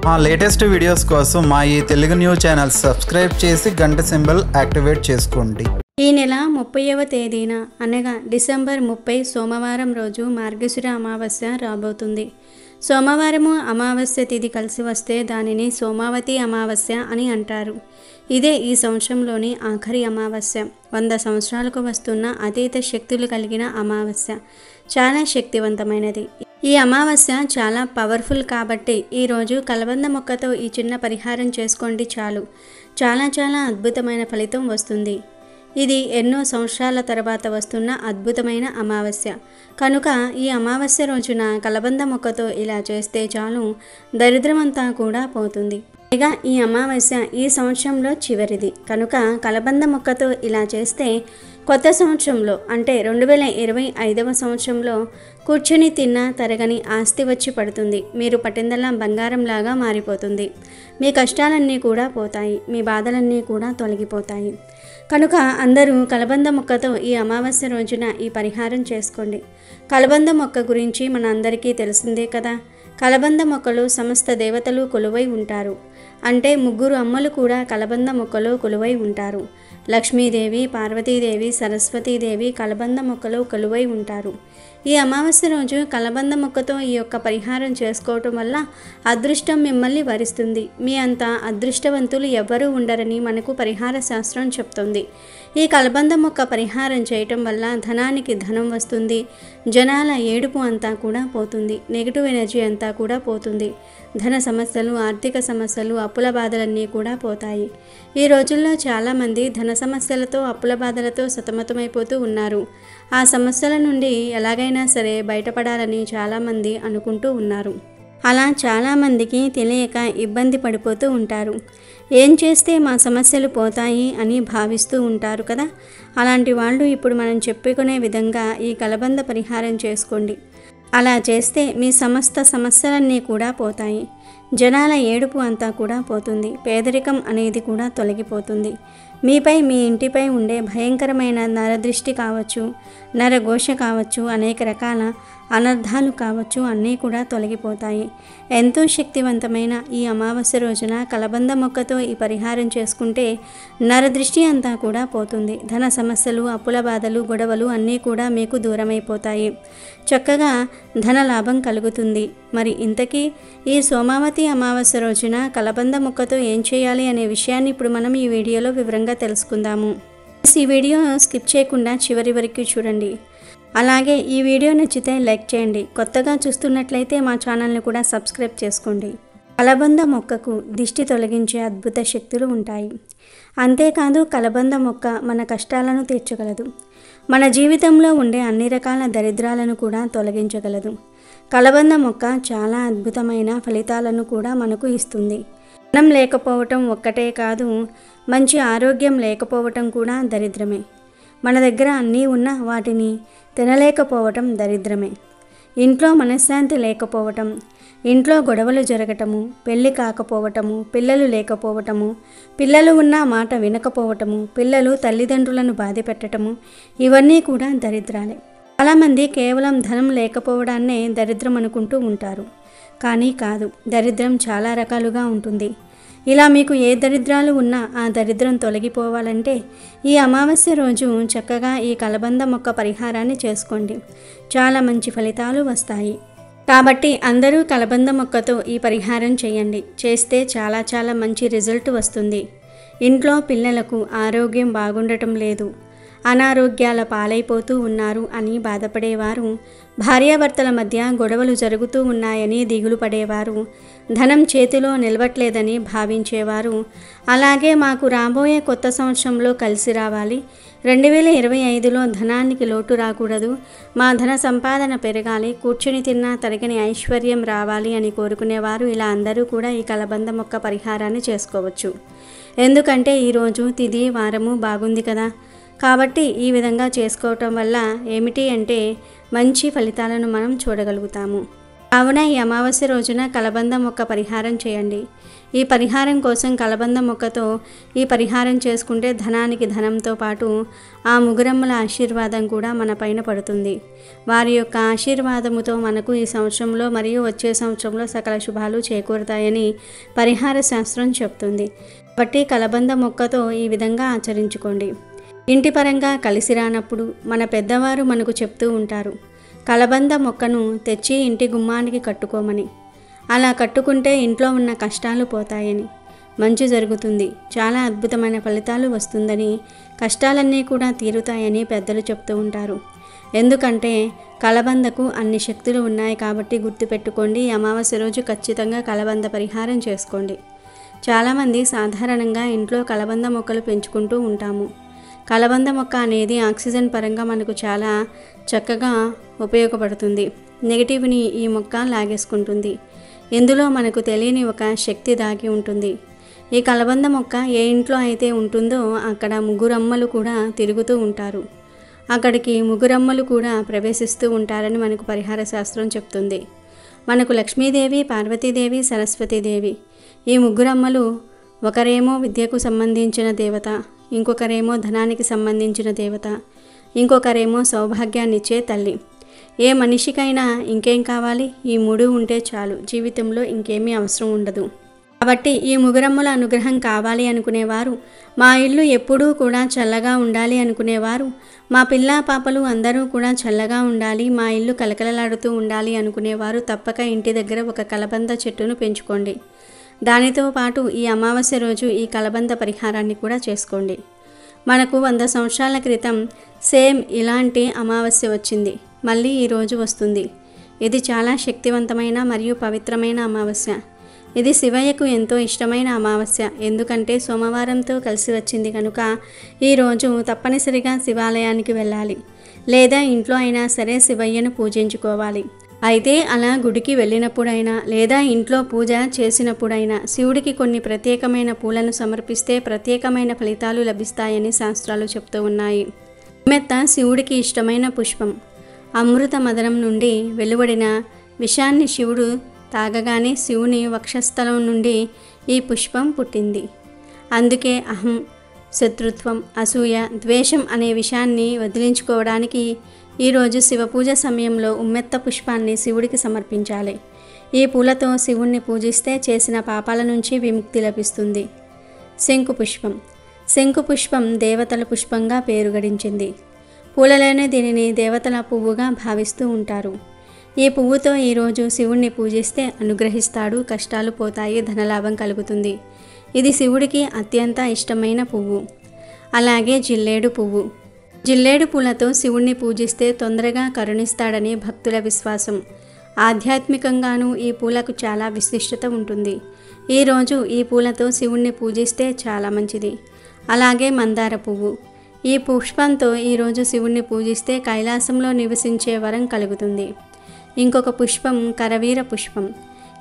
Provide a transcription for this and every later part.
మా latest videos కోసం మా ఈ తెలుగు న్యూస్ ఛానల్ సబ్స్క్రైబ్ చేసి గంట సింబల్ యాక్టివేట్ చేసుకోండి. ఈ నెల 30వ తేదీన అనగా డిసెంబర్ 30 సోమవారం రోజు మార్గశిర అమావాస్య రాబోతుంది. సోమవారము అమావాస్య తిథి కలిసి వస్తే దానిని సోమావతి అమావాస్య అని అంటారు. ఇదే ఈ సంవత్సరంలోని ఆఖరి అమావాస్య. 100 సంవత్సరాలకు వస్తున్న అతీత శక్తులు కలిగిన అమావాస్య. చాలా శక్తివంతమైనది. ఈ అమావాస్య చాలా పవర్ఫుల్ కాబట్టి ఈరోజు కలబంద మొక్కతో ఈ చిన్న పరిహారం చేసుకోండి చాలు. చాలా అద్భుతమైన ఫలితం వస్తుంది. ఇది ఎన్నో సంవత్సరాల తర్వాత వస్తున్న అద్భుతమైన అమావాస్య కనుక ఈ అమావాస్య రోజున కలబంద మొక్కతో ఇలా చేస్తే చాలు, దరిద్రమంతా కూడా పోతుంది. ఇక ఈ అమావాస్య ఈ సంవత్సరంలో చివరిది కనుక కలబంద మొక్కతో ఇలా చేస్తే కొత్త సంవత్సరంలో అంటే 2025వ సంవత్సరంలో కూర్చొని తిన్నా తరగని ఆస్తి వచ్చి పడుతుంది. మీరు పట్టిందల్లా బంగారంలాగా మారిపోతుంది. మీ కష్టాలన్నీ కూడా పోతాయి. మీ బాధలన్నీ కూడా తొలగిపోతాయి. కనుక అందరూ కలబంద మొక్కతో ఈ అమావాస్య రోజున ఈ పరిహారం చేసుకోండి. కలబంద మొక్క గురించి మన అందరికీ తెలిసిందే కదా. కలబంద మొక్కలు సమస్త దేవతలు కొలువై ఉంటారు. అంటే 3 అమ్మలు కూడా కలబంద మొక్కలో కొలువై ఉంటారు. లక్ష్మీదేవి, పార్వతీదేవి, సరస్వతీదేవి కలబంద మొక్కలో కొలువై ఉంటారు. ఈ అమావాస్య రోజు కలబంద మొక్కతో ఈ యొక్క పరిహారం చేసుకోవటం వల్ల అదృష్టం మిమ్మల్ని వరిస్తుంది. మీ అంత అదృష్టవంతులు ఎవ్వరూ ఉండరని మనకు పరిహార శాస్త్రం చెప్తుంది. ఈ కలబంద మొక్క పరిహారం చేయటం వల్ల ధనానికి ధనం వస్తుంది. జనాల ఏడుపు అంతా కూడా పోతుంది. నెగిటివ్ ఎనర్జీ అంతా కూడా పోతుంది. ధన సమస్యలు, ఆర్థిక సమస్యలు, అప్పుల బాధలన్నీ కూడా పోతాయి. ఈ రోజుల్లో చాలామంది ధన సమస్యలతో, అప్పుల బాధలతో సతమతమైపోతూ ఉన్నారు. ఆ సమస్యల నుండి ఎలాగైనా సరే బయటపడాలని చాలామంది అనుకుంటూ ఉన్నారు. అలా చాలామందికి తెలియక ఇబ్బంది పడిపోతూ ఉంటారు. ఏం చేస్తే మా సమస్యలు పోతాయి అని భావిస్తూ ఉంటారు కదా. అలాంటి వాళ్ళు ఇప్పుడు మనం చెప్పుకునే విధంగా ఈ కలబంద పరిహారం చేసుకోండి. అలా చేస్తే మీ సమస్త సమస్యలన్నీ కూడా పోతాయి. జనాల ఏడుపు అంతా కూడా పోతుంది. పేదరికం అనేది కూడా తొలగిపోతుంది. మీపై, మీ ఇంటిపై ఉండే భయంకరమైన నరదృష్టి కావచ్చు, నరఘోష కావచ్చు, అనేక రకాల అనర్థాలు కావచ్చు, అన్నీ కూడా తొలగిపోతాయి. ఎంతో శక్తివంతమైన ఈ అమావాస్య రోజున కలబంద మొక్కతో ఈ పరిహారం చేసుకుంటే నరదృష్టి అంతా కూడా పోతుంది. ధన సమస్యలు, అప్పుల బాధలు, గొడవలు అన్నీ కూడా మీకు దూరమైపోతాయి. చక్కగా ధన లాభం కలుగుతుంది. మరి ఇంతకీ ఈ సోమావతి అమావాస్య రోజున కలబంద మొక్కతో ఏం చేయాలి అనే విషయాన్ని ఇప్పుడు మనం ఈ వీడియోలో వివరంగా తెలుసుకుందాము. ఈ వీడియో స్కిప్ చేయకుండా చివరి వరకు చూడండి. అలాగే ఈ వీడియో నచ్చితే లైక్ చేయండి. కొత్తగా చూస్తున్నట్లయితే మా ఛానల్ని కూడా సబ్స్క్రైబ్ చేసుకోండి. కలబంద మొక్కకు దిష్టి తొలగించే అద్భుత శక్తులు ఉంటాయి. అంతేకాదు కలబంద మొక్క మన కష్టాలను తీర్చగలదు. మన జీవితంలో ఉండే అన్ని రకాల దరిద్రాలను కూడా తొలగించగలదు. కలబంద మొక్క చాలా అద్భుతమైన ఫలితాలను కూడా మనకు ఇస్తుంది. ధనం లేకపోవటం ఒక్కటే కాదు, మంచి ఆరోగ్యం లేకపోవటం కూడా దరిద్రమే. మన దగ్గర అన్నీ ఉన్న వాటిని తినలేకపోవటం దరిద్రమే. ఇంట్లో మనశ్శాంతి లేకపోవటం, ఇంట్లో గొడవలు జరగటము, పెళ్లి కాకపోవటము, పిల్లలు లేకపోవటము, పిల్లలు ఉన్న మాట వినకపోవటము, పిల్లలు తల్లిదండ్రులను బాధపెట్టటము, ఇవన్నీ కూడా దరిద్రాలే. చాలామంది కేవలం ధనం లేకపోవడాన్నే దరిద్రం అనుకుంటూ ఉంటారు. కానీ కాదు, దరిద్రం చాలా రకాలుగా ఉంటుంది. ఇలా మీకు ఏ దరిద్రాలు ఉన్నా ఆ దరిద్రం తొలగిపోవాలంటే ఈ అమావాస్య రోజు చక్కగా ఈ కలబంద మొక్క పరిహారాన్ని చేసుకోండి. చాలా మంచి ఫలితాలు వస్తాయి. కాబట్టి అందరూ కలబంద మొక్కతో ఈ పరిహారం చేయండి. చేస్తే చాలా మంచి రిజల్ట్ వస్తుంది. ఇంట్లో పిల్లలకు ఆరోగ్యం బాగుండటం లేదు, అనారోగ్యాల పాలైపోతూ ఉన్నారు అని బాధపడేవారు, భార్యాభర్తల మధ్య గొడవలు జరుగుతూ ఉన్నాయని దిగులు పడేవారు, ధనం చేతిలో నిలవట్లేదని భావించేవారు, అలాగే మాకు రాబోయే కొత్త సంవత్సరంలో కలిసి రావాలి, 2025లో ధనానికి లోటు రాకూడదు, మా ధన సంపాదన పెరగాలి, కూర్చుని తిన్నా తరగని ఐశ్వర్యం రావాలి అని కోరుకునేవారు ఇలా అందరూ కూడా ఈ కలబంద మొక్క పరిహారాన్ని చేసుకోవచ్చు. ఎందుకంటే ఈరోజు తిథి వారము బాగుంది కదా. కాబట్టి ఈ విధంగా చేసుకోవటం వల్ల ఏమిటి అంటే మంచి ఫలితాలను మనం చూడగలుగుతాము. కావున ఈ అమావాస్య రోజున కలబంద మొక్క పరిహారం చేయండి. ఈ పరిహారం కోసం కలబంద మొక్కతో ఈ పరిహారం చేసుకుంటే ధనానికి ధనంతో పాటు ఆ ముగురమ్మల ఆశీర్వాదం కూడా మన పైన పడుతుంది. వారి యొక్క ఆశీర్వాదముతో మనకు ఈ సంవత్సరంలో మరియు వచ్చే సంవత్సరంలో సకల శుభాలు చేకూరుతాయని పరిహార శాస్త్రం చెప్తుంది. కాబట్టి కలబంద మొక్కతో ఈ విధంగా ఆచరించుకోండి. ఇంటి పరంగా కలిసి రానప్పుడు మన పెద్దవారు మనకు చెప్తూ ఉంటారు, కలబంద మొక్కను తెచ్చి ఇంటి గుమ్మానికి కట్టుకోమని. అలా కట్టుకుంటే ఇంట్లో ఉన్న కష్టాలు పోతాయని, మంచి జరుగుతుంది, చాలా అద్భుతమైన ఫలితాలు వస్తుందని, కష్టాలన్నీ కూడా తీరుతాయని పెద్దలు చెప్తూ ఉంటారు. ఎందుకంటే కలబందకు అన్ని శక్తులు ఉన్నాయి కాబట్టి గుర్తుపెట్టుకోండి. ఈ అమావాస్య రోజు ఖచ్చితంగా కలబంద పరిహారం చేసుకోండి. చాలామంది సాధారణంగా ఇంట్లో కలబంద మొక్కలు పెంచుకుంటూ ఉంటాము. కలబంద మొక్క అనేది ఆక్సిజన్ పరంగా మనకు చాలా చక్కగా ఉపయోగపడుతుంది. నెగిటివ్ని ఈ మొక్క లాగేసుకుంటుంది. ఇందులో మనకు తెలియని ఒక శక్తి దాగి ఉంటుంది. ఈ కలబంద మొక్క ఏ ఇంట్లో అయితే ఉంటుందో అక్కడ ముగ్గురమ్మలు కూడా తిరుగుతూ ఉంటారు. అక్కడికి ముగ్గురమ్మలు కూడా ప్రవేశిస్తూ ఉంటారని మనకు పరిహార శాస్త్రం చెప్తుంది. మనకు లక్ష్మీదేవి, పార్వతీదేవి, సరస్వతీదేవి ఈ ముగ్గురమ్మలు ఒకరేమో విద్యకు సంబంధించిన దేవత, ఇంకొకరేమో ధనానికి సంబంధించిన దేవత, ఇంకొకరేమో సౌభాగ్యాన్నిచ్చే తల్లి. ఏ మనిషికైనా ఇంకేం కావాలి? ఈ మూడు ఉంటే చాలు, జీవితంలో ఇంకేమీ అవసరం ఉండదు. కాబట్టి ఈ ముగురమ్మల అనుగ్రహం కావాలి అనుకునేవారు, మా ఇల్లు ఎప్పుడూ కూడా చల్లగా ఉండాలి అనుకునేవారు, మా పిల్ల పాపలు అందరూ కూడా చల్లగా ఉండాలి, మా ఇల్లు కలకలలాడుతూ ఉండాలి అనుకునేవారు తప్పక ఇంటి దగ్గర ఒక కలబంద చెట్టును పెంచుకోండి. దానితో పాటు ఈ అమావాస్య రోజు ఈ కలబంద పరిహారాన్ని కూడా చేసుకోండి. మనకు 100 సంవత్సరాల క్రితం సేమ్ ఇలాంటి అమావాస్య వచ్చింది, మళ్ళీ ఈరోజు వస్తుంది. ఇది చాలా శక్తివంతమైన మరియు పవిత్రమైన అమావాస్య. ఇది శివయ్యకు ఎంతో ఇష్టమైన అమావాస్య. ఎందుకంటే సోమవారంతో కలిసి వచ్చింది కనుక ఈరోజు తప్పనిసరిగా శివాలయానికి వెళ్ళాలి, లేదా ఇంట్లో అయినా సరే శివయ్యను పూజించుకోవాలి. అయితే అలా గుడికి వెళ్ళినప్పుడైనా లేదా ఇంట్లో పూజ చేసినప్పుడైనా శివుడికి కొన్ని ప్రత్యేకమైన పూలను సమర్పిస్తే ప్రత్యేకమైన ఫలితాలు లభిస్తాయని శాస్త్రాలు చెప్తూ ఉన్నాయి. మెత్త శివుడికి ఇష్టమైన పుష్పం. అమృత మదనం నుండి వెలువడిన విషాన్ని శివుడు తాగగానే శివుని వక్షస్థలం నుండి ఈ పుష్పం పుట్టింది. అందుకే అహం, శత్రుత్వం, అసూయ, ద్వేషం అనే విషయాన్ని వదిలించుకోవడానికి ఈరోజు శివపూజ సమయంలో ఉమ్మెత్త పుష్పాన్ని శివుడికి సమర్పించాలి. ఈ పూలతో శివుణ్ణి పూజిస్తే చేసిన పాపాల నుంచి విముక్తి లభిస్తుంది. శంకుపుష్పం. శంకుపుష్పం దేవతల పుష్పంగా పేరు గడించింది. పూలలోనే దీనిని దేవతల పువ్వుగా భావిస్తూ ఉంటారు. ఈ పువ్వుతో ఈరోజు శివుణ్ణి పూజిస్తే అనుగ్రహిస్తాడు, కష్టాలు పోతాయి, ధనలాభం కలుగుతుంది. ఇది శివుడికి అత్యంత ఇష్టమైన పువ్వు. అలాగే జిల్లేడు పువ్వు. జిల్లేడు పూలతో శివుణ్ణి పూజిస్తే తొందరగా కరుణిస్తాడని భక్తుల విశ్వాసం. ఆధ్యాత్మికంగానూ ఈ పూలకు చాలా విశిష్టత ఉంటుంది. ఈరోజు ఈ పూలతో శివుణ్ణి పూజిస్తే చాలా మంచిది. అలాగే మందార పువ్వు. ఈ పుష్పంతో ఈరోజు శివుణ్ణి పూజిస్తే కైలాసంలో నివసించే వరం కలుగుతుంది. ఇంకొక పుష్పం కరవీర పుష్పం.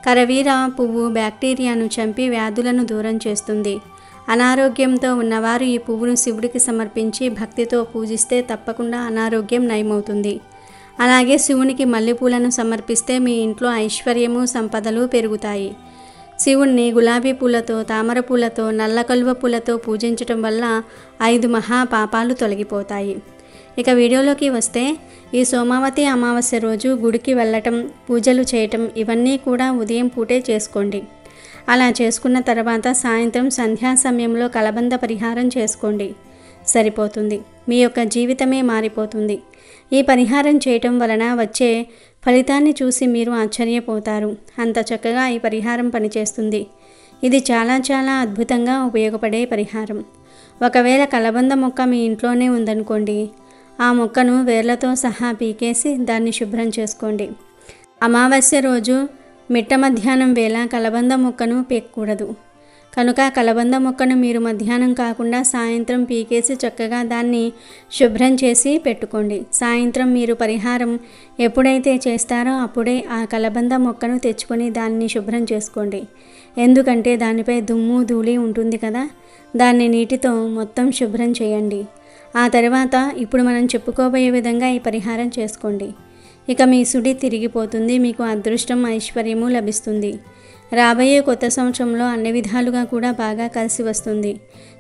కరవీర పువ్వు బ్యాక్టీరియాను చంపి వ్యాధులను దూరం చేస్తుంది. అనారోగ్యంతో ఉన్నవారు ఈ పువ్వును శివుడికి సమర్పించి భక్తితో పూజిస్తే తప్పకుండా అనారోగ్యం నయమవుతుంది. అలాగే శివునికి మల్లెపూలను సమర్పిస్తే మీ ఇంట్లో ఐశ్వర్యము, సంపదలు పెరుగుతాయి. శివుణ్ణి గులాబీ పూలతో, తామర పూలతో, నల్ల కలువ పూలతో పూజించటం వల్ల 5 మహాపాపాలు తొలగిపోతాయి. ఇక వీడియోలోకి వస్తే ఈ సోమావతి అమావాస్య రోజు గుడికి వెళ్ళటం, పూజలు చేయటం ఇవన్నీ కూడా ఉదయం పూటే చేసుకోండి. అలా చేసుకున్న తర్వాత సాయంత్రం సంధ్యా సమయంలో కలబంద పరిహారం చేసుకోండి. సరిపోతుంది. మీ యొక్క జీవితమే మారిపోతుంది. ఈ పరిహారం చేయటం వలన వచ్చే ఫలితాన్ని చూసి మీరు ఆశ్చర్యపోతారు. అంత చక్కగా ఈ పరిహారం పనిచేస్తుంది. ఇది చాలా చాలా అద్భుతంగా ఉపయోగపడే పరిహారం. ఒకవేళ కలబంద మొక్క మీ ఇంట్లోనే ఉందనుకోండి, ఆ మొక్కను వేర్లతో సహా పీకేసి దాన్ని శుభ్రం చేసుకోండి. అమావాస్య రోజు మిట్ట మధ్యాహ్నం వేళ కలబంద మొక్కను పీకకూడదు. కనుక కలబంద మొక్కను మీరు మధ్యాహ్నం కాకుండా సాయంత్రం పీకేసి చక్కగా దాన్ని శుభ్రం చేసి పెట్టుకోండి. సాయంత్రం మీరు పరిహారం ఎప్పుడైతే చేస్తారో అప్పుడే ఆ కలబంద మొక్కను తెచ్చుకొని దాన్ని శుభ్రం చేసుకోండి. ఎందుకంటే దానిపై దుమ్ము ధూళి ఉంటుంది కదా, దాన్ని నీటితో మొత్తం శుభ్రం చేయండి. ఆ తర్వాత ఇప్పుడు మనం చెప్పుకోబోయే విధంగా ఈ పరిహారం చేసుకోండి. ఇక మీ సుడి తిరిగిపోతుంది, మీకు అదృష్టం ఐశ్వర్యము లభిస్తుంది. రాబోయే కొత్త సంవత్సరంలో అన్ని విధాలుగా కూడా బాగా కలిసి వస్తుంది.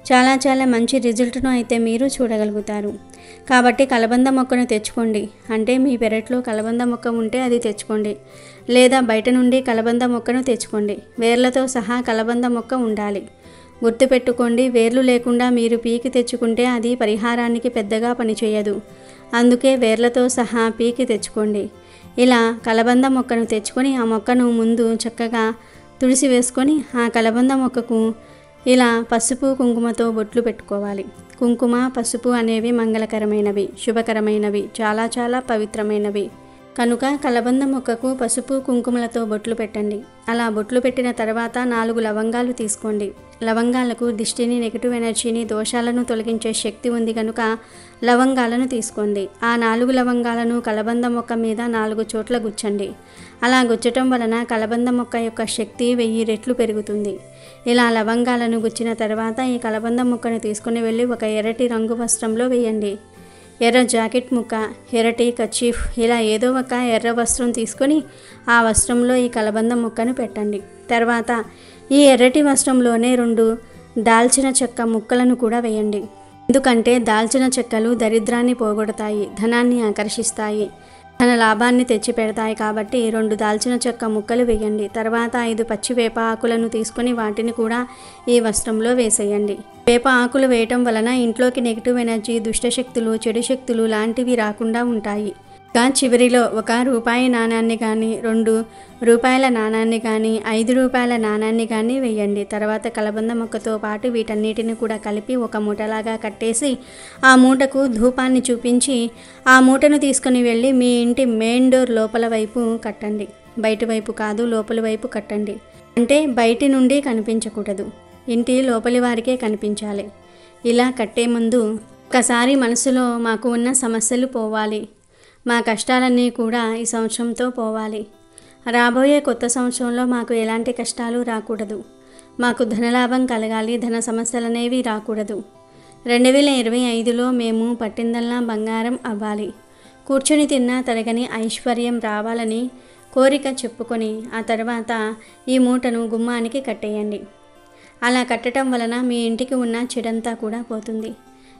చాలా మంచి రిజల్ట్ను అయితే మీరు చూడగలుగుతారు. కాబట్టి కలబంద మొక్కను తెచ్చుకోండి. అంటే మీ పెరట్లో కలబంద మొక్క ఉంటే అది తెచ్చుకోండి, లేదా బయట నుండి కలబంద మొక్కను తెచ్చుకోండి. వేర్లతో సహా కలబంద మొక్క ఉండాలి. గుర్తుపెట్టుకోండి, వేర్లు లేకుండా మీరు పీకి తెచ్చుకుంటే అది పరిహారానికి పెద్దగా పనిచేయదు. అందుకే వేర్లతో సహా పీకి తెచ్చుకోండి. ఇలా కలబంద మొక్కను తెచ్చుకొని ఆ మొక్కను ముందు చక్కగా తుడిసి వేసుకొని ఆ కలబంద మొక్కకు ఇలా పసుపు కుంకుమతో బొట్లు పెట్టుకోవాలి. కుంకుమ పసుపు అనేవి మంగళకరమైనవి, శుభకరమైనవి, చాలా పవిత్రమైనవి. కనుక కలబంద మొక్కకు పసుపు కుంకుమలతో బొట్లు పెట్టండి. అలా బొట్లు పెట్టిన తర్వాత 4 లవంగాలు తీసుకోండి. లవంగాలకు దిష్టిని, నెగిటివ్ ఎనర్జీని, దోషాలను తొలగించే శక్తి ఉంది కనుక లవంగాలను తీసుకోండి. ఆ 4 లవంగాలను కలబంద మొక్క మీద 4 చోట్ల గుచ్చండి. అలా గుచ్చటం వలన కలబంద మొక్క యొక్క శక్తి 1000 రెట్లు పెరుగుతుంది. ఇలా లవంగాలను గుచ్చిన తర్వాత ఈ కలబంద మొక్కను తీసుకుని వెళ్ళి ఒక ఎర్రటి రంగు వస్త్రంలో వేయండి. ఎర్ర జాకెట్ ముక్క, ఎర్రటి కర్చీఫ్, ఇలా ఏదో ఒక ఎర్ర వస్త్రం తీసుకొని ఆ వస్త్రంలో ఈ కలబంద ముక్కను పెట్టండి. తర్వాత ఈ ఎర్రటి వస్త్రంలోనే 2 దాల్చిన చెక్క ముక్కలను కూడా వేయండి. ఎందుకంటే దాల్చిన చెక్కలు దరిద్రాన్ని పోగొడతాయి, ధనాన్ని ఆకర్షిస్తాయి, ధన లాభాన్ని తెచ్చి పెడతాయి. కాబట్టి 2 దాల్చిన చెక్క ముక్కలు వేయండి. తర్వాత 5 పచ్చి వేప ఆకులను తీసుకొని వాటిని కూడా ఈ వస్త్రంలో వేసేయండి. వేప ఆకులు వేయటం వలన ఇంట్లోకి నెగిటివ్ ఎనర్జీ, దుష్టశక్తులు, చెడు శక్తులు లాంటివి రాకుండా ఉంటాయి. ఇంకా చివరిలో 1 రూపాయి నాణాన్ని కానీ, 2 రూపాయల నాణాన్ని కానీ, 5 రూపాయల నాణాన్ని కానీ వేయండి. తర్వాత కలబంద మొక్కతో పాటు వీటన్నిటిని కూడా కలిపి ఒక మూటలాగా కట్టేసి ఆ మూటకు ధూపాన్ని చూపించి ఆ మూటను తీసుకుని వెళ్ళి మీ ఇంటి మెయిన్ డోర్ లోపల వైపు కట్టండి. బయటి వైపు కాదు, లోపలి వైపు కట్టండి. అంటే బయటి నుండి కనిపించకూడదు, ఇంటి లోపలి వారికే కనిపించాలి. ఇలా కట్టే ముందు ఒకసారి మనసులో మాకు ఉన్న సమస్యలు పోవాలి, మా కష్టాలన్నీ కూడా ఈ సంవత్సరంతో పోవాలి, రాబోయే కొత్త సంవత్సరంలో మాకు ఎలాంటి కష్టాలు రాకూడదు, మాకు ధనలాభం కలగాలి, ధన సమస్యలనేవి రాకూడదు, 2025లో మేము పట్టిందల్లా బంగారం అవ్వాలి, కూర్చొని తిన్నా తరగని ఐశ్వర్యం రావాలని కోరిక చెప్పుకొని ఆ తర్వాత ఈ మూటను గుమ్మానికి కట్టేయండి. అలా కట్టడం వలన మీ ఇంటికి ఉన్న చెడంతా కూడా పోతుంది.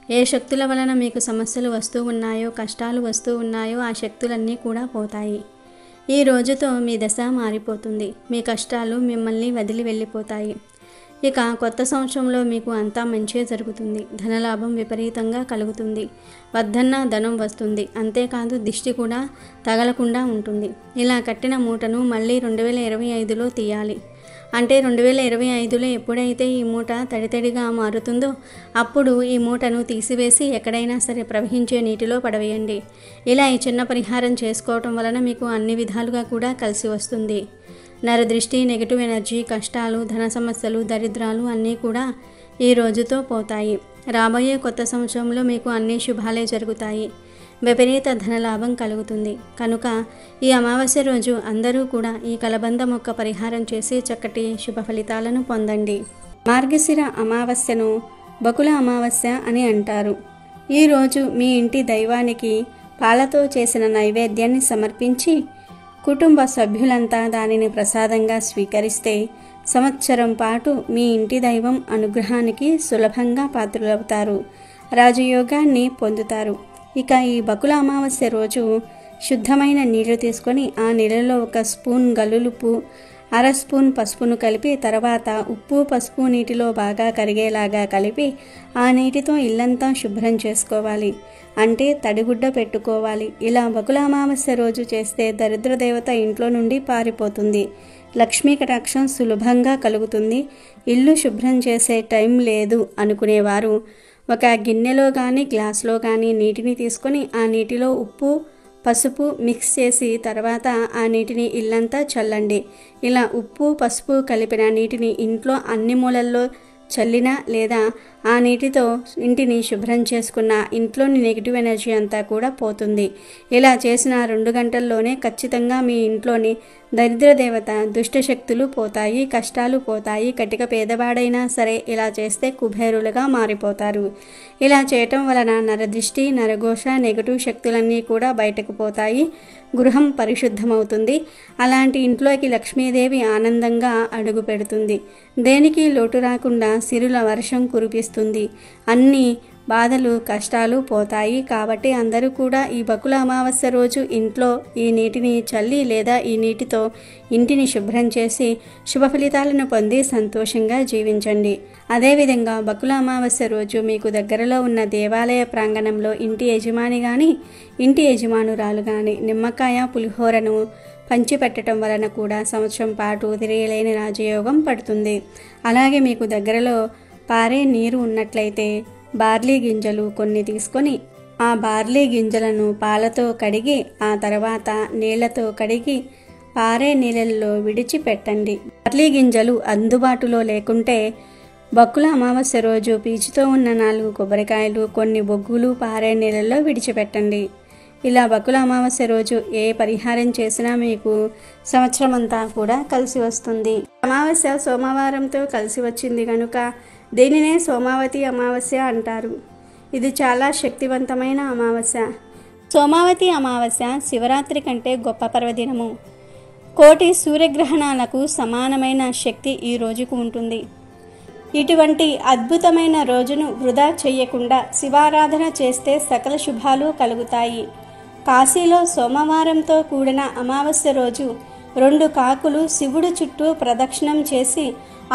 ఏ శక్తుల వలన మీకు సమస్యలు వస్తూ ఉన్నాయో, కష్టాలు వస్తూ ఉన్నాయో ఆ శక్తులన్నీ కూడా పోతాయి. ఈ రోజుతో మీ దశ మారిపోతుంది. మీ కష్టాలు మిమ్మల్ని వదిలి వెళ్ళిపోతాయి. ఇక కొత్త సంవత్సరంలో మీకు అంతా మంచే జరుగుతుంది. ధనలాభం విపరీతంగా కలుగుతుంది. వద్దన్న ధనం వస్తుంది. అంతేకాదు దిష్టి కూడా తగలకుండా ఉంటుంది. ఇలా కట్టిన మూటను మళ్ళీ 2025లో తీయాలి. అంటే 2025లో ఎప్పుడైతే ఈ మూట తడితడిగా మారుతుందో అప్పుడు ఈ మూటను తీసివేసి ఎక్కడైనా సరే ప్రవహించే నీటిలో పడవేయండి. ఇలా ఈ చిన్న పరిహారం చేసుకోవటం వలన మీకు అన్ని విధాలుగా కూడా కలిసి వస్తుంది. నరదృష్టి, నెగిటివ్ ఎనర్జీ, కష్టాలు, ధన సమస్యలు, దరిద్రాలు అన్నీ కూడా ఈ రోజుతో పోతాయి. రాబోయే కొత్త సంవత్సరంలో మీకు అన్ని శుభాలే జరుగుతాయి. విపరీత ధనలాభం కలుగుతుంది. కనుక ఈ అమావాస్య రోజు అందరూ కూడా ఈ కలబంద మొక్క పరిహారం చేసి చక్కటి శుభ ఫలితాలను పొందండి. మార్గశిర అమావాస్యను బకుల అమావాస్య అని అంటారు. ఈరోజు మీ ఇంటి దైవానికి పాలతో చేసిన నైవేద్యాన్ని సమర్పించి కుటుంబ సభ్యులంతా దానిని ప్రసాదంగా స్వీకరిస్తే సంవత్సరం పాటు మీ ఇంటి దైవం అనుగ్రహానికి సులభంగా పాత్రులవుతారు, రాజయోగాన్ని పొందుతారు. ఇక ఈ బకుల అమావాస్య రోజు శుద్ధమైన నీళ్లు తీసుకొని ఆ నీళ్ళలో 1 స్పూన్ గల్లులుప్పు, 1/2 స్పూన్ పసుపును కలిపి తర్వాత ఉప్పు పసుపు నీటిలో బాగా కరిగేలాగా కలిపి ఆ నీటితో ఇల్లంతా శుభ్రం చేసుకోవాలి. అంటే తడిగుడ్డ పెట్టుకోవాలి. ఇలా బకుల అమావాస్య రోజు చేస్తే దరిద్ర దేవత ఇంట్లో నుండి పారిపోతుంది. లక్ష్మీ కటాక్షం సులభంగా కలుగుతుంది. ఇల్లు శుభ్రం చేసే టైం లేదు అనుకునేవారు 1 గిన్నెలో కానీ గ్లాస్లో కానీ నీటిని తీసుకొని ఆ నీటిలో ఉప్పు పసుపు మిక్స్ చేసి తర్వాత ఆ నీటిని ఇల్లంతా చల్లండి. ఇలా ఉప్పు పసుపు కలిపిన నీటిని ఇంట్లో అన్ని మూలల్లో చల్లినా లేదా ఆ నీటితో ఇంటిని శుభ్రం చేసుకున్న ఇంట్లోని నెగిటివ్ ఎనర్జీ అంతా కూడా పోతుంది. ఇలా చేసిన 2 గంటల్లోనే ఖచ్చితంగా మీ ఇంట్లోని దరిద్ర దేవత, దుష్టశక్తులు పోతాయి, కష్టాలు పోతాయి. కటిక పేదవాడైనా సరే ఇలా చేస్తే కుబేరులుగా మారిపోతారు. ఇలా చేయటం వలన నరదృష్టి, నరఘోష, నెగిటివ్ శక్తులన్నీ కూడా బయటకు పోతాయి. గృహం పరిశుద్ధమవుతుంది. అలాంటి ఇంట్లోకి లక్ష్మీదేవి ఆనందంగా అడుగు పెడుతుంది. దేనికి లోటు రాకుండా సిరుల వర్షం కురిపిస్తుంది. అన్ని బాధలు, కష్టాలు పోతాయి. కాబట్టి అందరూ కూడా ఈ బకుల అమావాస్య రోజు ఇంట్లో ఈ నీటిని చల్లి లేదా ఈ నీటితో ఇంటిని శుభ్రం చేసి శుభ ఫలితాలను పొంది సంతోషంగా జీవించండి. అదేవిధంగా బకుల అమావాస్య రోజు మీకు దగ్గరలో ఉన్న దేవాలయ ప్రాంగణంలో ఇంటి యజమాని కానీ ఇంటి యజమానురాలు కానీ నిమ్మకాయ, పులిహోరను పంచిపెట్టడం వలన కూడా సంవత్సరం పాటు తిరగలేని రాజయోగం పడుతుంది. అలాగే మీకు దగ్గరలో పారే నీరు ఉన్నట్లయితే బార్లీ గింజలు కొన్ని తీసుకొని ఆ బార్లీ గింజలను పాలతో కడిగి ఆ తర్వాత నీళ్లతో కడిగి పారే నీళ్ళల్లో విడిచిపెట్టండి. బార్లీ గింజలు అందుబాటులో లేకుంటే బకుల అమావాస్య రోజు పీచుతో ఉన్న 4 కొబ్బరికాయలు, కొన్ని బొగ్గులు పారే నీళ్ళల్లో విడిచిపెట్టండి. ఇలా బకుల అమావాస్య రోజు ఏ పరిహారం చేసినా మీకు సంవత్సరం అంతా కూడా కలిసి వస్తుంది. అమావాస్య సోమవారంతో కలిసి వచ్చింది కనుక దీనినే సోమావతి అమావాస్య అంటారు. ఇది చాలా శక్తివంతమైన అమావాస్య. సోమావతి అమావాస్య శివరాత్రి కంటే గొప్ప పర్వదినము. కోటి సూర్యగ్రహణాలకు సమానమైన శక్తి ఈ రోజుకు ఉంటుంది. ఇటువంటి అద్భుతమైన రోజును వృధా చేయకుండా శివారాధన చేస్తే సకల శుభాలు కలుగుతాయి. కాశీలో సోమవారంతో కూడిన అమావాస్య రోజు 2 కాకులు శివుడు చుట్టూ ప్రదక్షిణం చేసి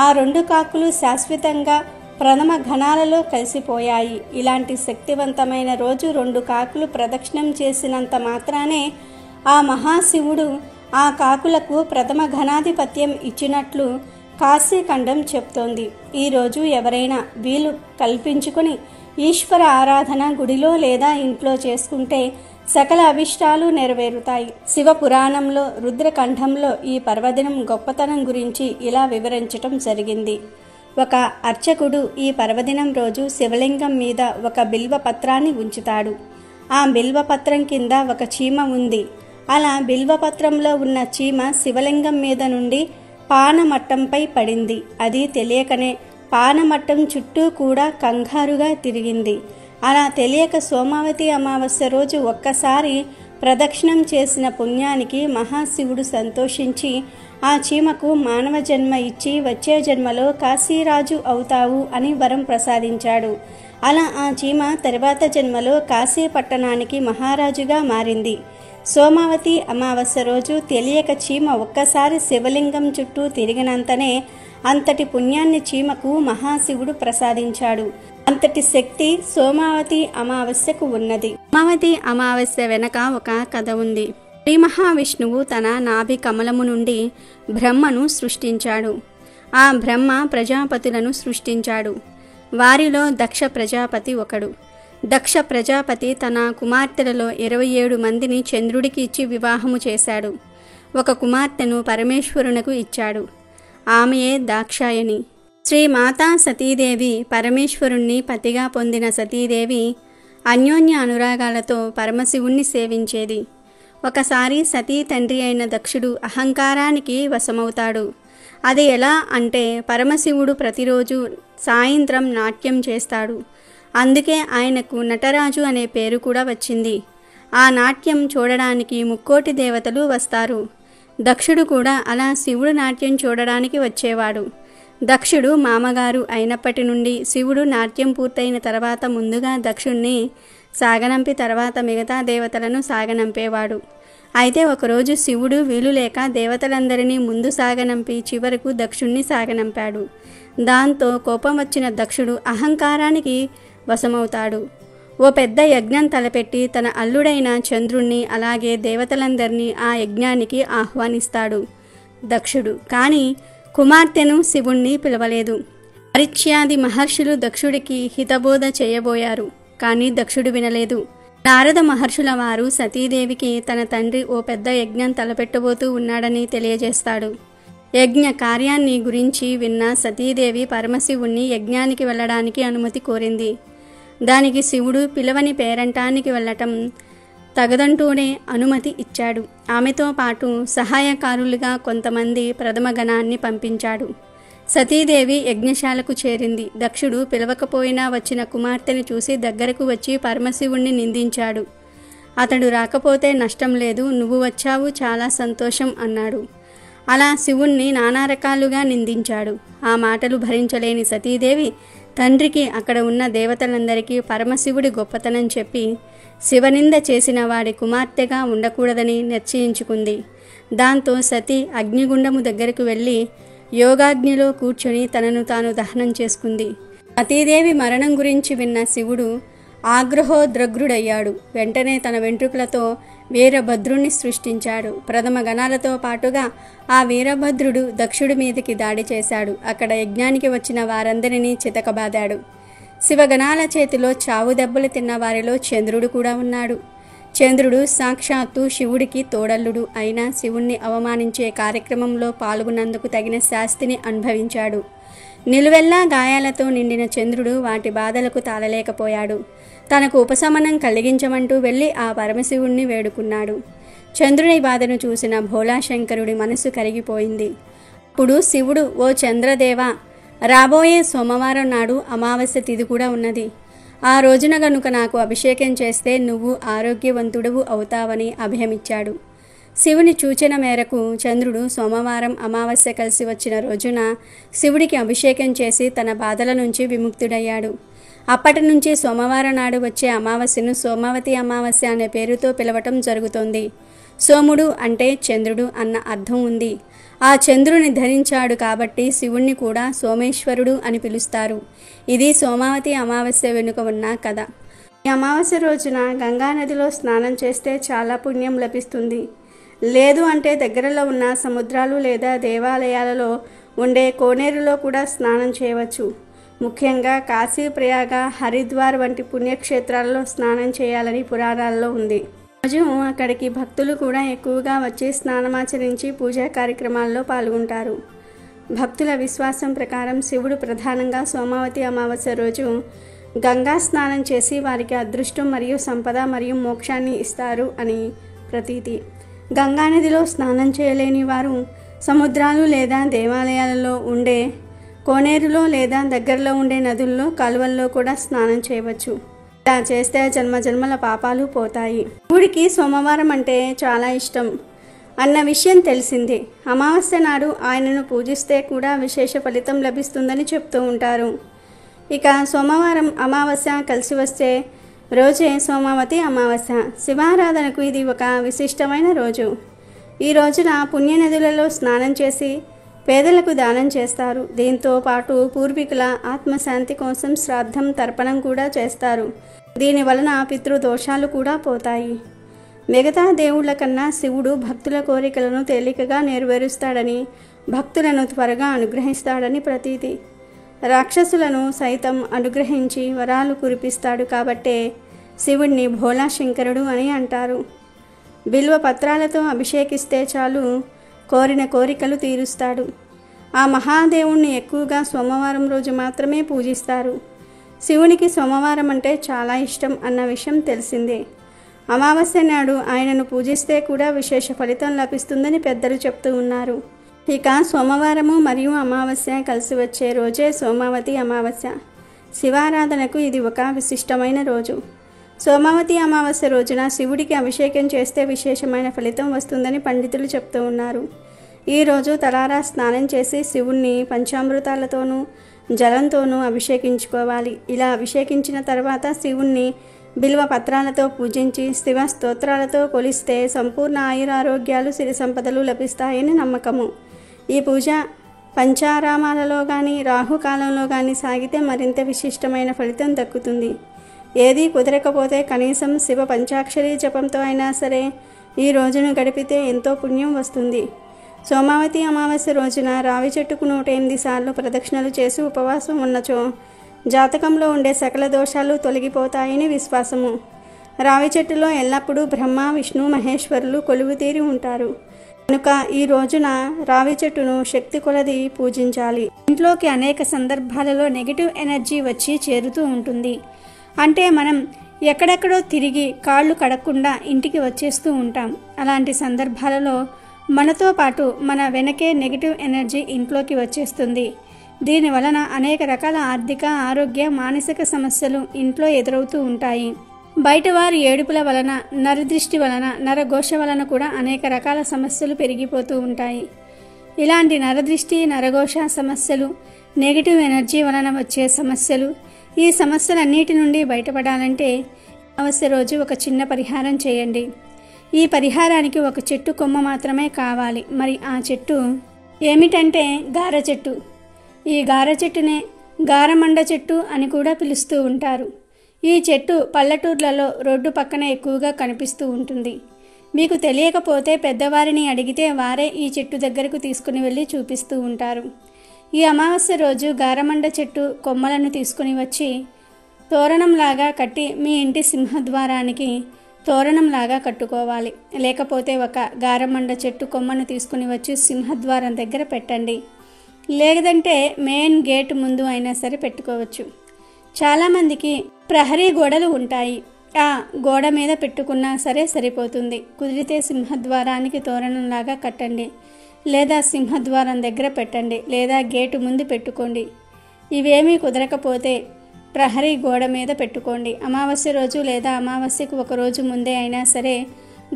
ఆ 2 కాకులు శాశ్వతంగా ప్రథమ ఘనాలలో కలిసిపోయాయి. ఇలాంటి శక్తివంతమైన రోజు 2 కాకులు ప్రదక్షిణం చేసినంత మాత్రానే ఆ మహాశివుడు ఆ కాకులకు ప్రథమ ఘనాధిపత్యం ఇచ్చినట్లు కాశీఖండం చెప్తోంది. ఈరోజు ఎవరైనా వీలు కల్పించుకొని ఈశ్వర ఆరాధన గుడిలో లేదా ఇంట్లో చేసుకుంటే సకల అభిష్టాలు నెరవేరుతాయి. శివ పురాణంలో రుద్రకంఠంలో ఈ పర్వదినం గొప్పతనం గురించి ఇలా వివరించటం జరిగింది. ఒక అర్చకుడు ఈ పర్వదినం రోజు శివలింగం మీద ఒక బిల్వ పత్రాన్ని ఉంచుతాడు. ఆ బిల్వపత్రం కింద ఒక చీమ ఉంది. అలా బిల్వపత్రంలో ఉన్న చీమ శివలింగం మీద నుండి పానమట్టంపై పడింది. అది తెలియకనే పానమట్టం చుట్టూ కూడా కంగారుగా తిరిగింది. అలా తెలియక సోమావతి అమావాస్య రోజు ఒక్కసారి ప్రదక్షిణం చేసిన పుణ్యానికి మహాశివుడు సంతోషించి ఆ చీమకు మానవ జన్మ ఇచ్చి వచ్చే జన్మలో కాశీరాజు అవుతావు అని వరం ప్రసాదించాడు. అలా ఆ చీమ తర్వాత జన్మలో కాశీ పట్టణానికి మహారాజుగా మారింది. సోమావతి అమావాస్య రోజు తెలియక చీమ ఒక్కసారి శివలింగం చుట్టూ తిరిగినంతనే అంతటి పుణ్యాన్ని చీమకు మహాశివుడు ప్రసాదించాడు. అంతటి శక్తి సోమావతి అమావాస్యకు ఉన్నది. సోమావతి అమావాస్య వెనక ఒక కథ ఉంది. శ్రీ మహావిష్ణువు తన నాభి కమలము నుండి బ్రహ్మను సృష్టించాడు. ఆ బ్రహ్మ ప్రజాపతులను సృష్టించాడు. వారిలో దక్ష ప్రజాపతి ఒకడు. దక్ష ప్రజాపతి తన కుమార్తెలలో 27 మందిని చంద్రుడికి ఇచ్చి వివాహము చేశాడు. ఒక కుమార్తెను పరమేశ్వరునకు ఇచ్చాడు. ఆమెయే దాక్షాయణి. శ్రీ మాతా సతీదేవి పరమేశ్వరుణ్ణి పతిగా పొందిన సతీదేవి అన్యోన్య అనురాగాలతో పరమశివుణ్ణి సేవించేది. ఒకసారి సతీ తండ్రి అయిన దక్షుడు అహంకారానికి వశమవుతాడు. అది ఎలా అంటే పరమశివుడు ప్రతిరోజు సాయంత్రం నాట్యం చేస్తాడు. అందుకే ఆయనకు నటరాజు అనే పేరు కూడా వచ్చింది. ఆ నాట్యం చూడడానికి 3,000,000 దేవతలు వస్తారు. దక్షుడు కూడా అలా శివుడు నాట్యం చూడడానికి వచ్చేవాడు. దక్షుడు మామగారు అయినప్పటి నుండి శివుడు నాట్యం పూర్తయిన తర్వాత ముందుగా దక్షుణ్ణి సాగనంపి తర్వాత మిగతా దేవతలను సాగనంపేవాడు. అయితే ఒకరోజు శివుడు వీలు లేక దేవతలందరినీ ముందు సాగనంపి చివరకు దక్షుణ్ణి సాగనంపాడు. దాంతో కోపం వచ్చిన దక్షుడు అహంకారానికి వశమవుతాడు. ఓ పెద్ద యజ్ఞం తలపెట్టి తన అల్లుడైన చంద్రుణ్ణి అలాగే దేవతలందరినీ ఆ యజ్ఞానికి ఆహ్వానిస్తాడు దక్షుడు. కానీ కుమార్తెను శివుణ్ణి పిలవలేదు. పరీక్ష్యాది మహర్షులు దక్షుడికి హితబోధ చేయబోయారు. కానీ దక్షుడు వినలేదు. నారద మహర్షుల వారు సతీదేవికి తన తండ్రి ఓ పెద్ద యజ్ఞం తలపెట్టబోతూ ఉన్నాడని తెలియజేస్తాడు. యజ్ఞ కార్యాన్ని గురించి విన్న సతీదేవి పరమశివుణ్ణి యజ్ఞానికి వెళ్ళడానికి అనుమతి కోరింది. దానికి శివుడు పిలవని పేరంటానికి వెళ్ళటం తగదంటూనే అనుమతి ఇచ్చాడు. ఆమెతో పాటు సహాయకారులుగా కొంతమంది ప్రథమ గణాన్ని పంపించాడు. సతీదేవి యజ్ఞశాలకు చేరింది. దక్షుడు పిలవకపోయినా వచ్చిన కుమార్తెని చూసి దగ్గరకు వచ్చి పరమశివుణ్ణి నిందించాడు. అతడు రాకపోతే నష్టం లేదు, నువ్వు వచ్చావు, చాలా సంతోషం అన్నాడు. అలా శివుణ్ణి నానా రకాలుగా నిందించాడు. ఆ మాటలు భరించలేని సతీదేవి తండ్రికి అక్కడ ఉన్న దేవతలందరికీ పరమశివుడి గొప్పతనం చెప్పి శివనింద చేసిన వాడి కుమార్తెగా ఉండకూడదని నిశ్చయించుకుంది. దాంతో సతీ అగ్నిగుండము దగ్గరకు వెళ్ళి యోగాగ్నిలో కూర్చొని తనను తాను దహనం చేసుకుంది. సతీదేవి మరణం గురించి విన్న శివుడు ఆగ్రహోద్రగ్రుడయ్యాడు. వెంటనే తన వెంట్రుకలతో వీరభద్రుణ్ణి సృష్టించాడు. ప్రథమ గణాలతో పాటుగా ఆ వీరభద్రుడు దక్షుడి మీదకి దాడి చేశాడు. అక్కడ యజ్ఞానికి వచ్చిన వారందరినీ చితకబాదాడు. శివగణాల చేతిలో చావు దెబ్బలు తిన్న వారిలో చంద్రుడు కూడా ఉన్నాడు. చంద్రుడు సాక్షాత్తు శివుడికి తోడల్లుడు అయినా శివుణ్ణి అవమానించే కార్యక్రమంలో పాల్గొన్నందుకు తగిన శాస్తిని అనుభవించాడు. నిలువెల్లా గాయాలతో నిండిన చంద్రుడు వాటి బాధలకు తాళలేకపోయాడు. తనకు ఉపశమనం కలిగించమంటూ వెళ్ళి ఆ పరమశివుణ్ణి వేడుకున్నాడు. చంద్రుని బాధను చూసిన భోళాశంకరుడి మనసు కరిగిపోయింది. అప్పుడు శివుడు, ఓ చంద్రదేవా, రాబోయే సోమవారం నాడు అమావాస్య తిథి కూడా ఉన్నది. ఆ రోజున గనుక నాకు అభిషేకం చేస్తే నువ్వు ఆరోగ్యవంతుడవు అవుతావని అభయమిచ్చాడు. శివుని సూచన మేరకు చంద్రుడు సోమవారం అమావాస్య కలిసి వచ్చిన రోజున శివుడికి అభిషేకం చేసి తన బాధల నుంచి విముక్తుడయ్యాడు. అప్పటి నుంచి సోమవారం నాడు వచ్చే అమావాస్యను సోమావతి అమావాస్య అనే పేరుతో పిలవటం జరుగుతోంది. సోముడు అంటే చంద్రుడు అన్న అర్థం ఉంది. ఆ చంద్రుని ధరించాడు కాబట్టి శివుణ్ణి కూడా సోమేశ్వరుడు అని పిలుస్తారు. ఇది సోమావతి అమావాస్య వెనుక ఉన్న కథ. ఈ అమావాస్య రోజున గంగానదిలో స్నానం చేస్తే చాలా పుణ్యం లభిస్తుంది. లేదు అంటే దగ్గరలో ఉన్న సముద్రాలు లేదా దేవాలయాలలో ఉండే కోనేరులో కూడా స్నానం చేయవచ్చు. ముఖ్యంగా కాశీ, ప్రయాగ, హరిద్వార్ వంటి పుణ్యక్షేత్రాలలో స్నానం చేయాలని పురాణాల్లో ఉంది. రోజు అక్కడికి భక్తులు కూడా ఎక్కువగా వచ్చి స్నానమాచరించి పూజా కార్యక్రమాల్లో పాల్గొంటారు. భక్తుల విశ్వాసం ప్రకారం శివుడు ప్రధానంగా సోమావతి అమావాస్య రోజు గంగా స్నానం చేసి వారికి అదృష్టం మరియు సంపద మరియు మోక్షాన్ని ఇస్తారు అని ప్రతీతి. గంగానదిలో స్నానం చేయలేని వారు సముద్రాలు లేదా దేవాలయాలలో ఉండే కోనేరులో లేదా దగ్గరలో ఉండే నదుల్లో, కాలువల్లో కూడా స్నానం చేయవచ్చు. ఇలా చేస్తే జన్మజన్మల పాపాలు పోతాయి. శివుడికి సోమవారం అంటే చాలా ఇష్టం అన్న విషయం తెలిసిందే. అమావాస్య నాడు ఆయనను పూజిస్తే కూడా విశేష ఫలితం లభిస్తుందని చెప్తూ ఉంటారు. ఇక సోమవారం అమావాస్య కలిసి వస్తే రోజే సోమావతి అమావాస్య. శివారాధనకు ఇది ఒక విశిష్టమైన రోజు. ఈ రోజున పుణ్యనదులలో స్నానం చేసి పేదలకు దానం చేస్తారు. దీంతో పాటు పూర్వీకుల ఆత్మశాంతి కోసం శ్రాద్ధం, తర్పణం కూడా చేస్తారు. దీని వలన పితృదోషాలు కూడా పోతాయి. మిగతా దేవుళ్ల కన్నా శివుడు భక్తుల కోరికలను తేలికగా నెరవేరుస్తాడని, భక్తులను త్వరగా అనుగ్రహిస్తాడని ప్రతీతి. రాక్షసులను సైతం అనుగ్రహించి వరాలు కురిపిస్తాడు కాబట్టే శివుడిని భోళాశంకరుడు అని అంటారు. బిల్వ పత్రాలతో అభిషేకిస్తే చాలు కోరిన కోరికలు తీరుస్తాడు. ఆ మహాదేవుణ్ణి ఎక్కువగా సోమవారం రోజు మాత్రమే పూజిస్తారు. శివునికి సోమవారం అంటే చాలా ఇష్టం అన్న విషయం తెలిసిందే. అమావాస్య నాడు ఆయనను పూజిస్తే కూడా విశేష ఫలితం లభిస్తుందని పెద్దలు చెప్తూ ఉన్నారు. ఇక సోమవారము మరియు అమావాస్య కలిసి వచ్చే రోజే సోమావతి అమావాస్య. శివారాధనకు ఇది ఒక విశిష్టమైన రోజు. సోమావతి అమావాస్య రోజున శివుడికి అభిషేకం చేస్తే విశేషమైన ఫలితం వస్తుందని పండితులు చెప్తూ ఉన్నారు. ఈరోజు తలారా స్నానం చేసి శివుణ్ణి పంచామృతాలతోనూ జలంతోనూ అభిషేకించుకోవాలి. ఇలా అభిషేకించిన తర్వాత శివుణ్ణి బిల్వ పత్రాలతో పూజించి శివ స్తోత్రాలతో కొలిస్తే సంపూర్ణ ఆయురారోగ్యాలు, సిరి సంపదలు లభిస్తాయని నమ్మకము. ఈ పూజ పంచారామాలలో కానీ రాహుకాలంలో కానీ సాగితే మరింత విశిష్టమైన ఫలితం దక్కుతుంది. ఏదీ కుదరకపోతే కనీసం శివ పంచాక్షరి జపంతో అయినా సరే ఈ రోజును గడిపితే ఎంతో పుణ్యం వస్తుంది. సోమావతి అమావాస్య రోజున రావి చెట్టుకు 108 సార్లు ప్రదక్షిణలు చేసి ఉపవాసం ఉన్నచో జాతకంలో ఉండే సకల దోషాలు తొలగిపోతాయని విశ్వాసము. రావి చెట్టులో ఎల్లప్పుడూ బ్రహ్మ, విష్ణు, మహేశ్వరులు కొలువుతీరి ఉంటారు. కనుక ఈ రోజున రావి చెట్టును శక్తి కొలది పూజించాలి. ఇంట్లోకి అనేక సందర్భాలలో నెగిటివ్ ఎనర్జీ వచ్చి చేరుతూ ఉంటుంది. అంటే మనం ఎక్కడెక్కడో తిరిగి కాళ్ళు కడగకుండా ఇంటికి వచ్చేస్తూ ఉంటాం. అలాంటి సందర్భాలలో మనతో పాటు మన వెనకే నెగిటివ్ ఎనర్జీ ఇంట్లోకి వచ్చేస్తుంది. దీని వలన అనేక రకాల ఆర్థిక, ఆరోగ్య, మానసిక సమస్యలు ఇంట్లో ఎదురవుతూ ఉంటాయి. బయటవారి ఏడుపుల వలన, నరదృష్టి వలన, నరఘోష వలన కూడా అనేక రకాల సమస్యలు పెరిగిపోతూ ఉంటాయి. ఇలాంటి నరదృష్టి, నరఘోష సమస్యలు, నెగిటివ్ ఎనర్జీ వలన వచ్చే సమస్యలు, ఈ సమస్యలన్నిటి నుండి బయటపడాలంటే అమావాస్య రోజు ఒక చిన్న పరిహారం చేయండి. ఈ పరిహారానికి ఒక చెట్టు కొమ్మ మాత్రమే కావాలి. మరి ఆ చెట్టు ఏమిటంటే గార చెట్టు. ఈ గార చెట్టునే గారమండ చెట్టు అని కూడా పిలుస్తూ ఉంటారు. ఈ చెట్టు పల్లెటూర్లలో రోడ్డు పక్కన ఎక్కువగా కనిపిస్తూ ఉంటుంది. మీకు తెలియకపోతే పెద్దవారిని అడిగితే వారే ఈ చెట్టు దగ్గరకు తీసుకుని వెళ్ళి చూపిస్తూ ఉంటారు. ఈ అమావాస్య రోజు గారమండ చెట్టు కొమ్మలను తీసుకుని వచ్చి తోరణంలాగా కట్టి మీ ఇంటి సింహద్వారానికి తోరణంలాగా కట్టుకోవాలి. లేకపోతే ఒక గారమండ చెట్టు కొమ్మను తీసుకుని వచ్చి సింహద్వారం దగ్గర పెట్టండి. లేదంటే మెయిన్ గేట్ ముందు అయినా సరే పెట్టుకోవచ్చు. చాలామందికి ప్రహరీ గోడలు ఉంటాయి. ఆ గోడ మీద పెట్టుకున్నా సరే సరిపోతుంది. కుదిరితే సింహద్వారానికి తోరణంలాగా కట్టండి, లేదా సింహద్వారం దగ్గర పెట్టండి, లేదా గేటు ముందు పెట్టుకోండి. ఇవేమీ కుదరకపోతే ప్రహరీ గోడ మీద పెట్టుకోండి. అమావాస్య రోజు లేదా అమావాస్యకు ఒక రోజు ముందే అయినా సరే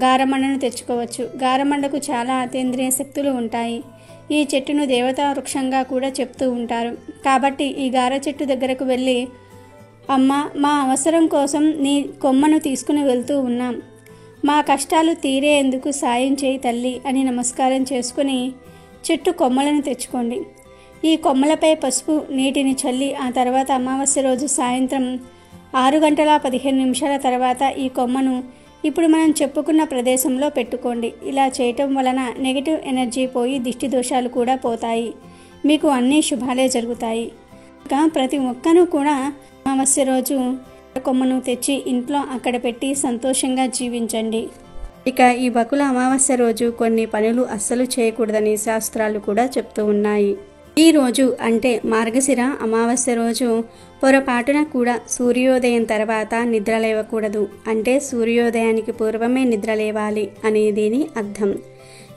గారమండను తెచ్చుకోవచ్చు. గారమండకు చాలా అతీంద్రియ శక్తులు ఉంటాయి. ఈ చెట్టును దేవతా వృక్షంగా కూడా చెప్తూ ఉంటారు. కాబట్టి ఈ గార చెట్టు దగ్గరకు వెళ్ళి, అమ్మ, మా అవసరం కోసం నీ కొమ్మను తీసుకుని వెళ్తూ ఉన్నాం, మా కష్టాలు తీరేందుకు సాయం చేయి తల్లి అని నమస్కారం చేసుకుని చెట్టు కొమ్మలను తెచ్చుకోండి. ఈ కొమ్మలపై పసుపు నీటిని చల్లి ఆ తర్వాత అమావాస్య రోజు సాయంత్రం 6:15 తర్వాత ఈ కొమ్మను ఇప్పుడు మనం చెప్పుకున్న ప్రదేశంలో పెట్టుకోండి. ఇలా చేయటం వలన నెగిటివ్ ఎనర్జీ పోయి దిష్టి దోషాలు కూడా పోతాయి. మీకు అన్ని శుభాలే జరుగుతాయి. ఇంకా ప్రతి ఒక్కరూ కూడా అమావాస్య రోజు కొమ్మను తెచ్చి ఇంట్లో అక్కడ పెట్టి సంతోషంగా జీవించండి. ఇక ఈ బకుల అమావాస్య రోజు కొన్ని పనులు అస్సలు చేయకూడదని శాస్త్రాలు కూడా చెప్తూ ఉన్నాయి. ఈ రోజు అంటే మార్గశిర అమావాస్య రోజు పొరపాటున కూడా సూర్యోదయం తర్వాత నిద్ర లేవకూడదు. అంటే సూర్యోదయానికి పూర్వమే నిద్ర లేవాలి అని దీని అర్థం.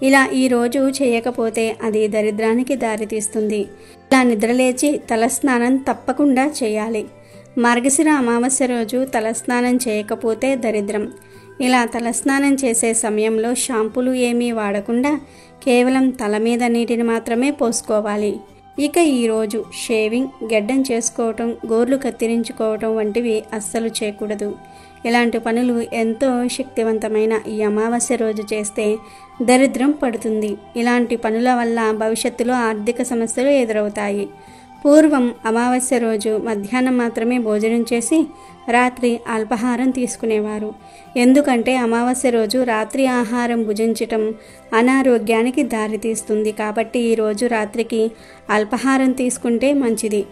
ఇలా ఈరోజు చేయకపోతే అది దరిద్రానికి దారితీస్తుంది. ఇలా నిద్రలేచి తలస్నానం తప్పకుండా చేయాలి. మార్గశిర అమావాస్య రోజు తలస్నానం చేయకపోతే దరిద్రం. ఇలా తలస్నానం చేసే సమయంలో షాంపూలు ఏమీ వాడకుండా కేవలం తల మీద నీటిని మాత్రమే పోసుకోవాలి. ఇక ఈరోజు షేవింగ్, గెడ్డం చేసుకోవటం, గోర్లు కత్తిరించుకోవటం వంటివి అస్సలు చేయకూడదు. ఇలాంటి పనులు ఎంతో శక్తివంతమైన ఈ అమావాస్య రోజు చేస్తే దరిద్రం పడుతుంది. ఇలాంటి పనుల వల్ల భవిష్యత్తులో ఆర్థిక సమస్యలు ఎదురవుతాయి. పూర్వం అమావాస్య రోజు మధ్యాహ్నం మాత్రమే భోజనం చేసి రాత్రి అల్పాహారం తీసుకునేవారు. ఎందుకంటే అమావాస్య రోజు రాత్రి ఆహారం భుజించటం అనారోగ్యానికి దారితీస్తుంది. కాబట్టి ఈరోజు రాత్రికి అల్పాహారం తీసుకుంటే మంచిది.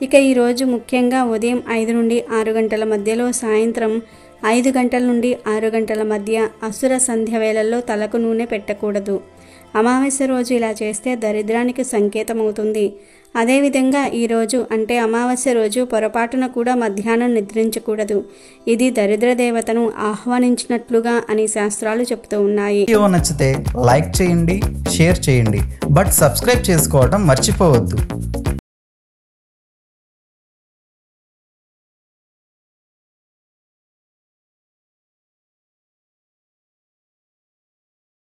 ఇక ఈరోజు ముఖ్యంగా ఉదయం 5 నుండి 6 గంటల మధ్యలో, సాయంత్రం 5 గంటల నుండి 6 గంటల మధ్య అసుర సంధ్య వేళల్లో తలకు నూనె పెట్టకూడదు. అమావాస్య రోజు ఇలా చేస్తే దరిద్రానికి సంకేతమవుతుంది. అదేవిధంగా ఈరోజు అంటే అమావాస్య రోజు పొరపాటున కూడా మధ్యాహ్నం నిద్రించకూడదు. ఇది దరిద్ర దేవతను ఆహ్వానించినట్లుగా అని శాస్త్రాలు చెప్తూ ఉన్నాయి. వీడియో నచ్చితే లైక్ చేయండి, షేర్ చేయండి, బట్ సబ్స్క్రైబ్ చేసుకోవడం మర్చిపోవద్దు.